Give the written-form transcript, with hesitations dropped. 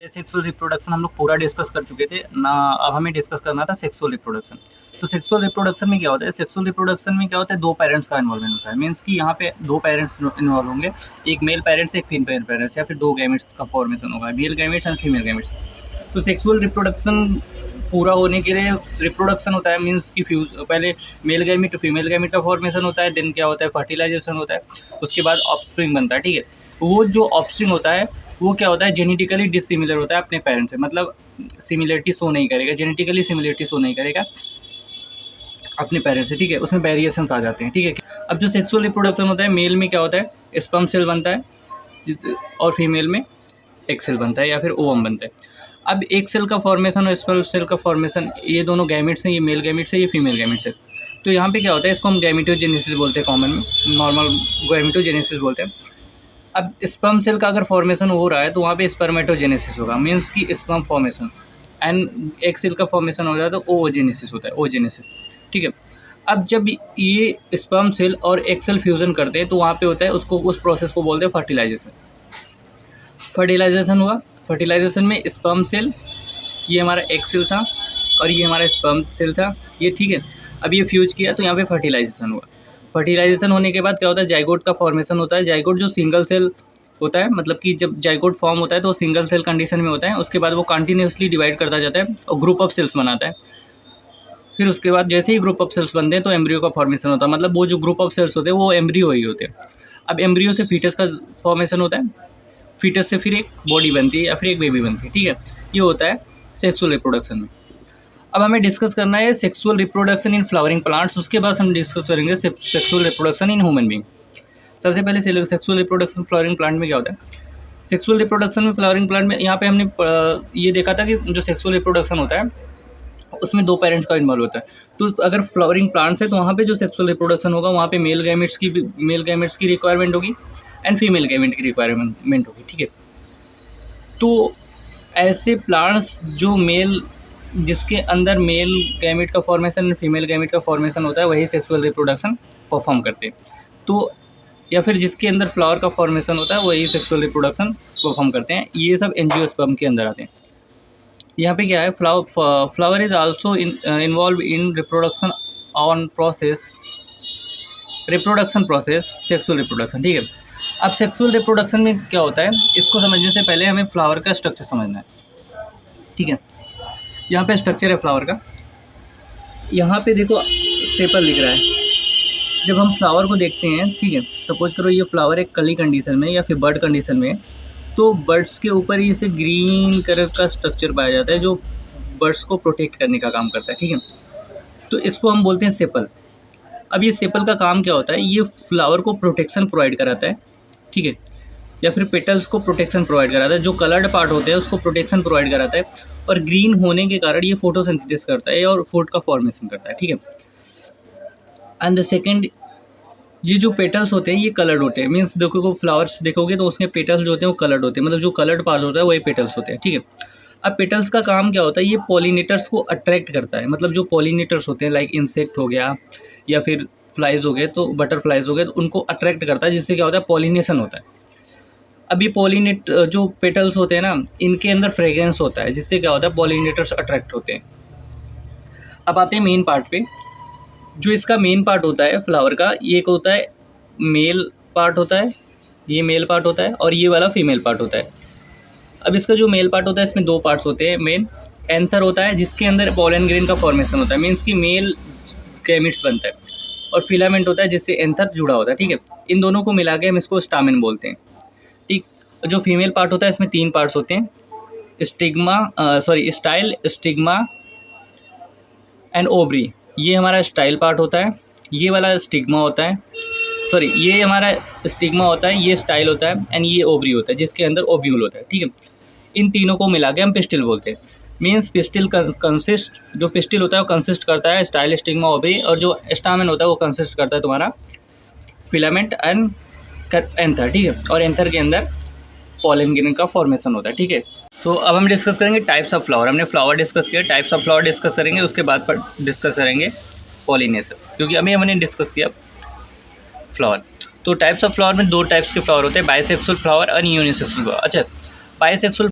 Sexual reproduction हम लोग पूरा डिस्कस कर चुके थे ना। अब हमें डिस्कस करना था सेक्सुअल रिप्रोडक्शन। तो सेक्सुअल रिप्रोडक्शन में क्या होता है, सेक्सुअल रिप्रोडक्शन में क्या होता है, दो पेरेंट्स का इन्वॉल्वमेंट होता है। मीन्स कि यहाँ पे दो पेरेंट्स इन्वॉल्व होंगे, एक मेल पेरेंट्स एक फीमेल पेरेंट्स, या फिर दो गैमेट्स का फॉर्मेशन होगा, male gametes and female gametes. तो सेक्सुअल रिप्रोडक्शन पूरा होने के लिए रिप्रोडक्शन होता है, मीन्स कि पहले मेल गैमेट फीमेल गैमेट का फॉर्मेशन होता है, देन क्या होता है, फर्टिलाइजेशन होता है, उसके बाद ऑफस्प्रिंग बनता है। ठीक है, वो जो ऑफस्प्रिंग होता है वो क्या होता है, जेनेटिकली डिसिमिलर होता है अपने पेरेंट्स से, मतलब सिमिलरिटी शो नहीं करेगा, जेनेटिकली सिमिलरिटी शो नहीं करेगा अपने पेरेंट्स से। ठीक है, उसमें वेरिएशंस आ जाते हैं। ठीक है, अब जो सेक्सुअल रिप्रोडक्शन होता है, मेल में क्या होता है, स्पर्म सेल बनता है और फीमेल में एग सेल बनता है या फिर ओवम बनता है। अब एक सेल का फॉर्मेशन और स्पर्म सेल का फॉर्मेशन, ये दोनों गैमेट्स हैं, ये मेल गैमेट्स है, ये फीमेल गैमेट्स है। तो यहाँ पे क्या होता है, इसको हम गैमेटोजेनेसिस बोलते हैं, कॉमन में नॉर्मल गैमेटोजेनेसिस बोलते हैं। अब स्पर्म सेल का अगर फॉर्मेशन हो रहा है तो वहाँ पे स्पर्मेटोजेनेसिस होगा, मीन्स की स्पर्म फॉर्मेशन, एंड एक सेल का फॉर्मेशन हो जाए तो ओजेनेसिस होता है, ओजेनेसिस। ठीक है, अब जब ये स्पर्म सेल और एक सेल फ्यूजन करते हैं तो वहाँ पे होता है, उसको उस प्रोसेस को बोलते हैं फर्टिलाइजेशन। फर्टिलाइजेशन हुआ, फर्टिलाइजेशन में स्पर्म सेल, ये हमारा एक सेल था और ये हमारा स्पर्म सेल था, ये ठीक है। अब ये फ्यूज किया तो यहाँ पे फर्टिलाइजेशन हुआ। फर्टिलाइजेशन होने के बाद क्या होता है, जाइगोट का फॉर्मेशन होता है। जाइगोट जो सिंगल सेल होता है, मतलब कि जब जाइगोट फॉर्म होता है तो सिंगल सेल कंडीशन में होता है, उसके बाद वो कंटिन्यूसली डिवाइड करता जाता है और ग्रुप ऑफ सेल्स बनाता है। फिर उसके बाद जैसे ही ग्रुप ऑफ सेल्स बनते हैं तो एम्ब्रियो का फॉर्मेशन होता है, मतलब वो जो ग्रुप ऑफ सेल्स होते हैं वो एम्ब्रियो ही होते हैं। अब एम्ब्रियो से फीटस का फॉर्मेशन होता है, फीटस से फिर एक बॉडी बनती है या फिर एक बेबी बनती है। ठीक है, ये होता है सेक्सुअल रिप्रोडक्शन में। अब हमें डिस्कस करना है sexual reproduction in flowering plants, उसके बाद हम डिस्कस करेंगे sexual reproduction in human being. सबसे पहले सेक्सुअल रिप्रोडक्शन फ्लावरिंग प्लांट में क्या होता है। सेक्सुअल रिप्रोडक्शन में फ्लावरिंग प्लांट में यहाँ पे हमने ये देखा था कि जो सेक्सुअल रिप्रोडक्शन होता है उसमें दो पेरेंट्स का इन्वॉल्व होता है। तो अगर फ्लावरिंग प्लांट्स है तो वहाँ पे जो सेक्सुअल रिप्रोडक्शन होगा वहाँ पे मेल गैमेट्स की रिक्वायरमेंट होगी एंड फीमेल गैमेट की रिक्वायरमेंट होगी। ठीक है, तो ऐसे प्लांट्स जो जिसके अंदर मेल गैमेट का फॉर्मेशन और फीमेल गैमेट का फॉर्मेशन होता है वही सेक्सुअल रिप्रोडक्शन परफॉर्म करते हैं। तो या फिर जिसके अंदर फ्लावर का फॉर्मेशन होता है वही सेक्सुअल रिप्रोडक्शन परफॉर्म करते हैं। ये सब एंजियोस्पर्म के अंदर आते हैं। यहाँ पे क्या है, flower is also involve in reproduction process sexual reproduction. ठीक है, अब सेक्सुअल रिप्रोडक्शन में क्या होता है, इसको समझने से पहले हमें फ्लावर का स्ट्रक्चर समझना है। ठीक है, यहाँ पे स्ट्रक्चर है फ्लावर का, यहाँ पे देखो सेपल लिख रहा है। जब हम फ्लावर को देखते हैं, ठीक है, सपोज करो ये फ्लावर एक कली कंडीशन में या फिर बर्ड कंडीशन में, तो बर्ड्स के ऊपर ये से ग्रीन कलर का स्ट्रक्चर पाया जाता है जो बर्ड्स को प्रोटेक्ट करने का काम करता है। ठीक है, तो इसको हम बोलते हैं सेपल। अब ये सेपल का काम क्या होता है, ये फ्लावर को प्रोटेक्शन प्रोवाइड कराता है। ठीक है, या फिर पेटल्स को प्रोटेक्शन प्रोवाइड कराता है, जो कलर्ड पार्ट होते हैं उसको प्रोटेक्शन प्रोवाइड कराता है, और ग्रीन होने के कारण ये फोटोसिंथेसिस करता है और फूड का फॉर्मेशन करता है। ठीक है, एंड द सेकेंड, ये जो पेटल्स होते हैं ये कलर्ड होते हैं, मीन्स देखो फ्लावर्स देखोगे तो उसके पेटल्स जो होते हैं वो कलर्ड होते हैं, मतलब जो कलर्ड पार्ट होता है वही पेटल्स होते हैं। ठीक है, अब पेटल्स का काम क्या होता है, ये पॉलिनेटर्स को अट्रैक्ट करता है, मतलब जो पॉलिनेटर्स होते हैं लाइक इंसेक्ट हो गया या फिर फ्लाइज हो गए, तो बटरफ्लाइज हो गए, तो उनको अट्रैक्ट करता है, जिससे क्या होता है, पॉलिनेशन होता है। अब ये जो पेटल्स होते हैं ना, इनके अंदर फ्रेग्रेंस होता है, जिससे क्या होता है, पॉलिनेटर्स अट्रैक्ट होते हैं। अब आते हैं मेन पार्ट पे। जो इसका मेन पार्ट होता है फ्लावर का, ये एक होता है मेल पार्ट होता है, ये मेल पार्ट होता है, और ये वाला फीमेल पार्ट होता है। अब इसका जो मेल पार्ट होता है इसमें दो पार्ट्स होते हैं मेन। एंथर होता है जिसके अंदर पॉलन ग्रेन का फॉर्मेशन होता है, मीन्स कि मेल गैमेट्स बनता है, और फिलामेंट होता है जिससे एंथर जुड़ा होता है। ठीक है, इन दोनों को मिला के हम इसको स्टामेन बोलते हैं। ठीक, जो फीमेल पार्ट होता है इसमें तीन पार्ट्स होते हैं, स्टाइल, स्टिग्मा एंड ओवरी। ये हमारा स्टाइल पार्ट होता है, ये वाला स्टिग्मा होता है, ये हमारा स्टिग्मा होता है, ये स्टाइल होता है, एंड ये ओवरी होता है जिसके अंदर ओव्यूल होता है। ठीक है, इन तीनों को मिला के हम पिस्टिल बोलते हैं। मीन्स पिस्टिल कंसिस्ट, जो पिस्टिल होता है वो कंसिस्ट करता है स्टाइल, स्टिग्मा, ओवरी, और जो स्टामेन होता है वो कंसिस्ट करता है तुम्हारा फिलामेंट एंड एंथर। ठीक है, और एंथर के अंदर पॉलन ग्रेन का फॉर्मेशन होता है। ठीक है, सो अब हम डिस्कस करेंगे टाइप्स ऑफ फ्लावर। हमने फ्लावर डिस्कस किया, टाइप्स ऑफ फ्लावर डिस्कस करेंगे, उसके बाद पर डिस्कस करेंगे पॉलिनेशन, क्योंकि अभी हमने डिस्कस किया फ्लावर। तो टाइप्स ऑफ फ्लावर में दो टाइप्स के फ्लावर होते हैं, बाइसेक्सुअल फ्लावर और यूनिसेक्सुअल फ्लावर। अच्छा, बाइसेक्सुअल